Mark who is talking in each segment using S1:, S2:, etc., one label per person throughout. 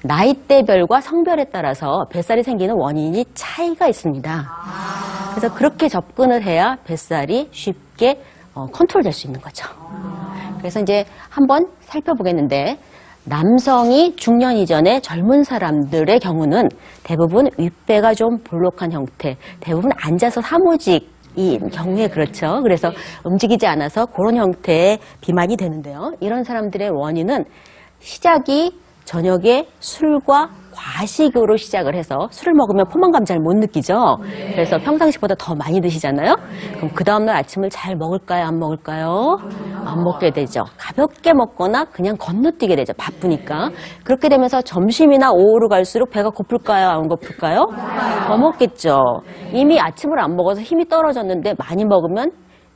S1: 나이대별과 성별에 따라서 뱃살이 생기는 원인이 차이가 있습니다. 그래서 그렇게 접근을 해야 뱃살이 쉽게 컨트롤 될 수 있는 거죠. 그래서 이제 한번 살펴보겠는데, 남성이 중년 이전에 젊은 사람들의 경우는 대부분 윗배가 좀 볼록한 형태, 대부분 앉아서 사무직인 경우에 그렇죠. 그래서 움직이지 않아서 그런 형태의 비만이 되는데요. 이런 사람들의 원인은 시작이 저녁에 술과 과식으로 시작을 해서 술을 먹으면 포만감 잘 못 느끼죠. 그래서 평상시보다 더 많이 드시잖아요. 그럼 그 다음날 아침을 잘 먹을까요? 안 먹을까요? 안 먹게 되죠. 가볍게 먹거나 그냥 건너뛰게 되죠. 바쁘니까. 그렇게 되면서 점심이나 오후로 갈수록 배가 고플까요? 안 고플까요? 더 먹겠죠. 이미 아침을 안 먹어서 힘이 떨어졌는데 많이 먹으면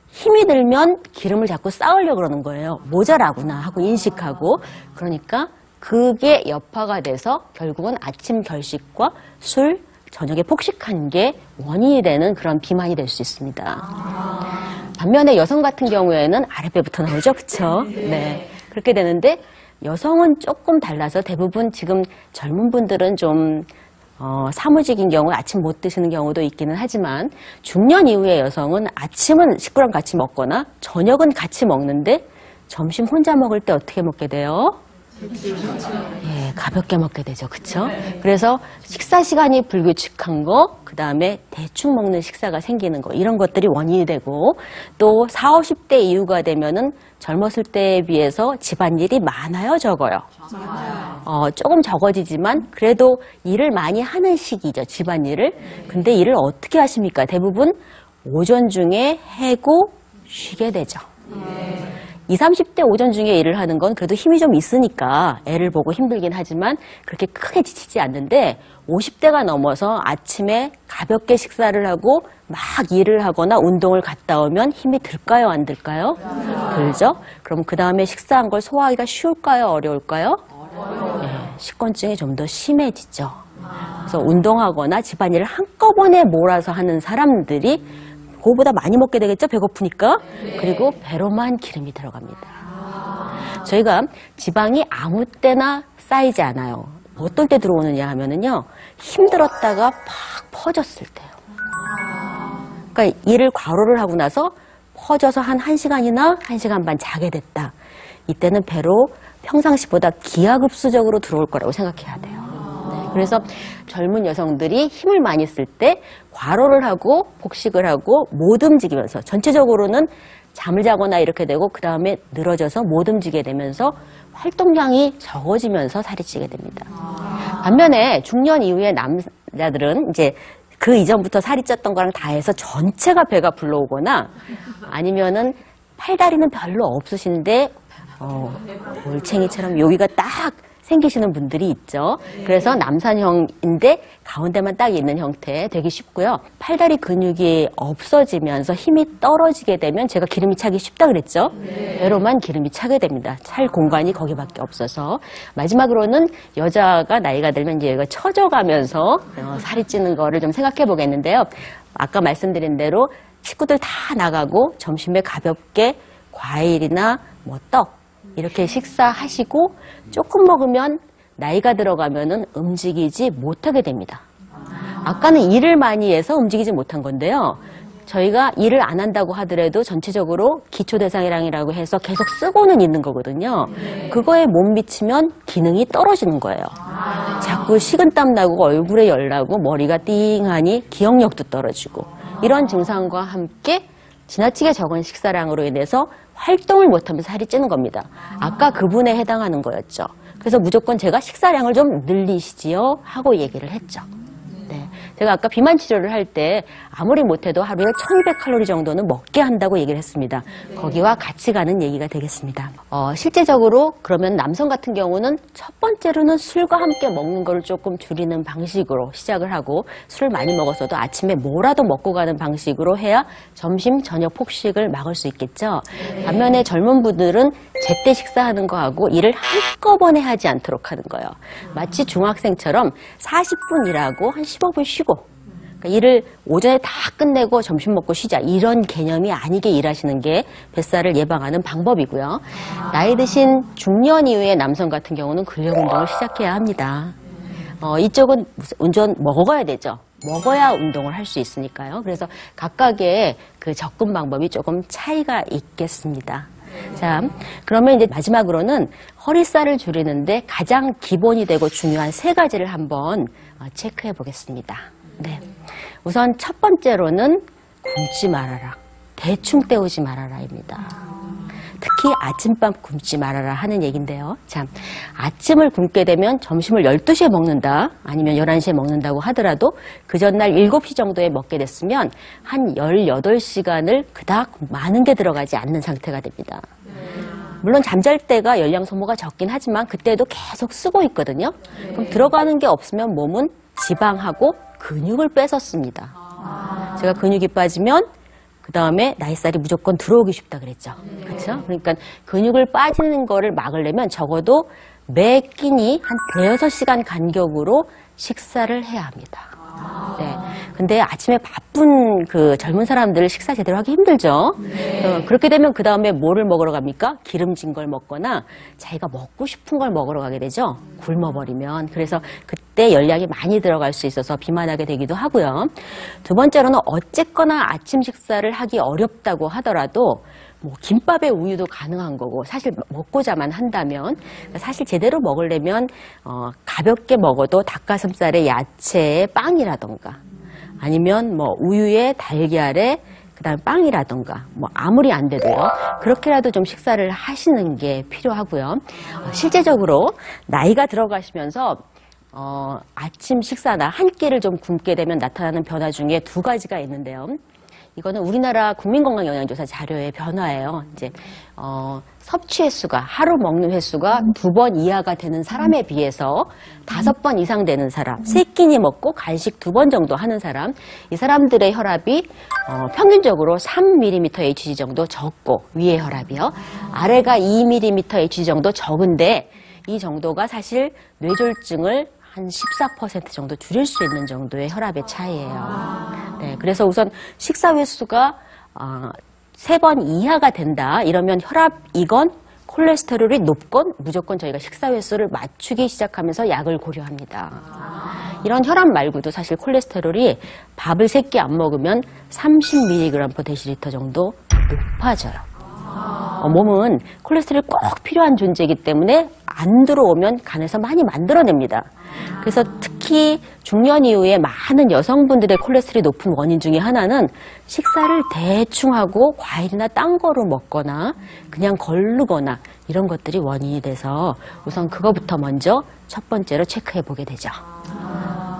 S1: 힘이 들면 기름을 자꾸 쌓으려고 그러는 거예요. 모자라구나 하고 인식하고. 그러니까 그게 여파가 돼서 결국은 아침 결식과 술, 저녁에 폭식한 게 원인이 되는 그런 비만이 될 수 있습니다. 반면에 여성 같은 경우에는 아랫배부터 나오죠. 그렇죠? 네. 그렇게 되는데 여성은 조금 달라서 대부분 지금 젊은 분들은 좀 사무직인 경우에 아침 못 드시는 경우도 있기는 하지만 중년 이후의 여성은 아침은 식구랑 같이 먹거나 저녁은 같이 먹는데 점심 혼자 먹을 때 어떻게 먹게 돼요? 예, 가볍게 먹게 되죠. 그쵸? 그래서 식사 시간이 불규칙한 거, 그 다음에 대충 먹는 식사가 생기는 거, 이런 것들이 원인이 되고, 또 40, 50대 이후가 되면은 젊었을 때에 비해서 집안일이 많아요, 적어요? 조금 적어지지만 그래도 일을 많이 하는 시기죠, 집안일을. 근데 일을 어떻게 하십니까? 대부분 오전 중에 해고 쉬게 되죠. 20, 30대 오전 중에 일을 하는 건 그래도 힘이 좀 있으니까 애를 보고 힘들긴 하지만 그렇게 크게 지치지 않는데 50대가 넘어서 아침에 가볍게 식사를 하고 막 일을 하거나 운동을 갔다 오면 힘이 들까요? 안 들까요? 들죠? 그럼 그 다음에 식사한 걸 소화하기가 쉬울까요? 어려울까요? 네, 식곤증이 좀 더 심해지죠. 그래서 운동하거나 집안일을 한꺼번에 몰아서 하는 사람들이 그거보다 많이 먹게 되겠죠? 배고프니까. 그리고 배로만 기름이 들어갑니다. 저희가 지방이 아무 때나 쌓이지 않아요. 어떨 때 들어오느냐 하면은요, 힘들었다가 팍 퍼졌을 때요. 그러니까 일을 과로를 하고 나서 퍼져서 한 1시간이나 1시간 반 자게 됐다. 이때는 배로 평상시보다 기하급수적으로 들어올 거라고 생각해야 돼요. 그래서 젊은 여성들이 힘을 많이 쓸 때 과로를 하고 폭식을 하고 못 움직이면서 전체적으로는 잠을 자거나 이렇게 되고 그 다음에 늘어져서 못 움직이게 되면서 활동량이 적어지면서 살이 찌게 됩니다. 반면에 중년 이후의 남자들은 이제 그 이전부터 살이 쪘던 거랑 다 해서 전체가 배가 불러오거나 아니면은 팔다리는 별로 없으신데 올챙이처럼 여기가 딱 생기시는 분들이 있죠. 그래서 남산형인데 가운데만 딱 있는 형태 되기 쉽고요. 팔다리 근육이 없어지면서 힘이 떨어지게 되면 제가 기름이 차기 쉽다 그랬죠. 배로만 기름이 차게 됩니다. 찰 공간이 거기밖에 없어서. 마지막으로는 여자가 나이가 들면 이제 얘가 처져가면서 살이 찌는 거를 좀 생각해 보겠는데요. 아까 말씀드린 대로 식구들 다 나가고 점심에 가볍게 과일이나 뭐 떡 이렇게 식사하시고 조금 먹으면 나이가 들어가면은 움직이지 못하게 됩니다. 아까는 일을 많이 해서 움직이지 못한 건데요. 저희가 일을 안 한다고 하더라도 전체적으로 기초대사량이라고 해서 계속 쓰고는 있는 거거든요. 그거에 못 미치면 기능이 떨어지는 거예요. 자꾸 식은땀 나고 얼굴에 열 나고 머리가 띵하니 기억력도 떨어지고 이런 증상과 함께 지나치게 적은 식사량으로 인해서 활동을 못하면서 살이 찌는 겁니다. 아까 그분에 해당하는 거였죠. 그래서 무조건 제가 식사량을 좀 늘리시지요 하고 얘기를 했죠. 네. 제가 아까 비만 치료를 할 때 아무리 못해도 하루에 1200칼로리 정도는 먹게 한다고 얘기를 했습니다. 거기와 같이 가는 얘기가 되겠습니다. 실제적으로 그러면 남성 같은 경우는 첫 번째로는 술과 함께 먹는 걸 조금 줄이는 방식으로 시작을 하고 술을 많이 먹었어도 아침에 뭐라도 먹고 가는 방식으로 해야 점심, 저녁 폭식을 막을 수 있겠죠. 반면에 젊은 분들은 제때 식사하는 거하고 일을 한꺼번에 하지 않도록 하는 거예요. 마치 중학생처럼 40분 일하고 한 15분 쉬고 그러니까 일을 오전에 다 끝내고 점심 먹고 쉬자 이런 개념이 아니게 일하시는 게 뱃살을 예방하는 방법이고요. 나이 드신 중년 이후의 남성 같은 경우는 근력 운동을 시작해야 합니다. 이쪽은 운전 먹어야 되죠. 먹어야 운동을 할 수 있으니까요. 그래서 각각의 그 접근 방법이 조금 차이가 있겠습니다. 자, 그러면 이제 마지막으로는 허리살을 줄이는데 가장 기본이 되고 중요한 3가지를 한번 체크해 보겠습니다. 네. 우선 첫 번째로는 굶지 말아라. 대충 때우지 말아라입니다. 특히 아침밥 굶지 말아라 하는 얘기인데요. 자, 아침을 굶게 되면 점심을 12시에 먹는다, 아니면 11시에 먹는다고 하더라도 그 전날 7시 정도에 먹게 됐으면 한 18시간을 그닥 많은 게 들어가지 않는 상태가 됩니다. 물론 잠잘 때가 열량 소모가 적긴 하지만 그때도 계속 쓰고 있거든요. 그럼 들어가는 게 없으면 몸은 지방하고 근육을 뺏었습니다. 제가 근육이 빠지면 그 다음에 나이살이 무조건 들어오기 쉽다 그랬죠. 그렇죠? 그러니까 근육을 빠지는 거를 막으려면 적어도 매 끼니 한 6시간 간격으로 식사를 해야 합니다. 네. 근데 아침에 바쁜 그 젊은 사람들 식사 제대로 하기 힘들죠. 그렇게 되면 그 다음에 뭐를 먹으러 갑니까? 기름진 걸 먹거나 자기가 먹고 싶은 걸 먹으러 가게 되죠. 굶어버리면. 그래서 그때 열량이 많이 들어갈 수 있어서 비만하게 되기도 하고요. 두 번째로는 어쨌거나 아침 식사를 하기 어렵다고 하더라도 뭐 김밥에 우유도 가능한 거고, 사실 먹고자만 한다면, 사실 제대로 먹으려면 가볍게 먹어도 닭가슴살에 야채에 빵이라던가 아니면 뭐 우유에 달걀에 그다음 빵이라던가 뭐 아무리 안 돼도요, 그렇게라도 좀 식사를 하시는 게 필요하고요. 실제적으로 나이가 들어가시면서 아침 식사나 한 끼를 좀 굶게 되면 나타나는 변화 중에 2가지가 있는데요. 이거는 우리나라 국민건강영양조사 자료의 변화예요. 이제 섭취 횟수가, 하루 먹는 횟수가 2번 이하가 되는 사람에 비해서 5번 이상 되는 사람, 3끼니 먹고 간식 2번 정도 하는 사람, 이 사람들의 혈압이 평균적으로 3mmHg 정도 적고, 위의 혈압이요, 아래가 2mmHg 정도 적은데, 이 정도가 사실 뇌졸중을 한 14% 정도 줄일 수 있는 정도의 혈압의 차이예요. 네, 그래서 우선 식사 횟수가 3번 이하가 된다 이러면 혈압이건 콜레스테롤이 높건 무조건 저희가 식사 횟수를 맞추기 시작하면서 약을 고려합니다. 이런 혈압 말고도 사실 콜레스테롤이 밥을 3끼 안 먹으면 30mg/dL 정도 높아져요. 몸은 콜레스테롤이 꼭 필요한 존재이기 때문에 안 들어오면 간에서 많이 만들어냅니다. 그래서 특히 중년 이후에 많은 여성분들의 콜레스테롤이 높은 원인 중에 하나는 식사를 대충 하고 과일이나 딴 거로 먹거나 그냥 거르거나 이런 것들이 원인이 돼서 우선 그거부터 먼저 첫 번째로 체크해 보게 되죠.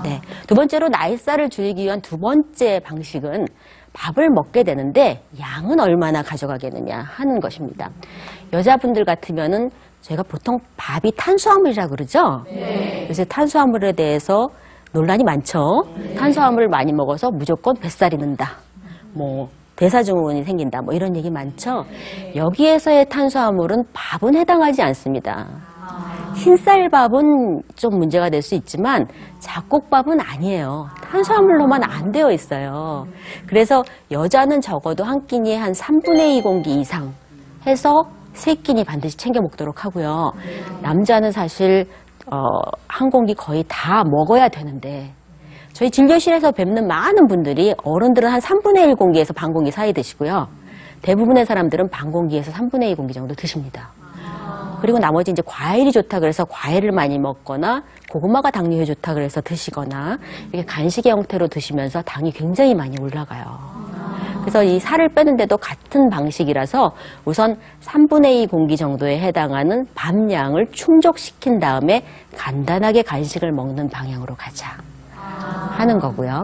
S1: 네. 두 번째로 나이살을 줄이기 위한 2번째 방식은 밥을 먹게 되는데 양은 얼마나 가져가겠느냐 하는 것입니다. 여자분들 같으면은 저희가 보통 밥이 탄수화물이라고 그러죠? 네. 요새 탄수화물에 대해서 논란이 많죠? 네. 탄수화물을 많이 먹어서 무조건 뱃살이 는다, 뭐 대사증후군이 생긴다, 뭐 이런 얘기 많죠? 여기에서의 탄수화물은 밥은 해당하지 않습니다. 흰쌀밥은 좀 문제가 될 수 있지만 잡곡밥은 아니에요. 탄수화물로만 안 되어 있어요. 그래서 여자는 적어도 한 끼니에 한 3분의 2 공기 이상 해서 3끼니 반드시 챙겨 먹도록 하고요. 남자는 사실 한 공기 거의 다 먹어야 되는데, 저희 진료실에서 뵙는 많은 분들이 어른들은 한 3분의 1 공기에서 반 공기 사이 드시고요. 대부분의 사람들은 반 공기에서 3분의 2 공기 정도 드십니다. 그리고 나머지 이제 과일이 좋다 그래서 과일을 많이 먹거나 고구마가 당뇨에 좋다 그래서 드시거나 이렇게 간식의 형태로 드시면서 당이 굉장히 많이 올라가요. 그래서 이 살을 빼는데도 같은 방식이라서 우선 3분의 2 공기 정도에 해당하는 밥량을 충족시킨 다음에 간단하게 간식을 먹는 방향으로 가자 하는 거고요.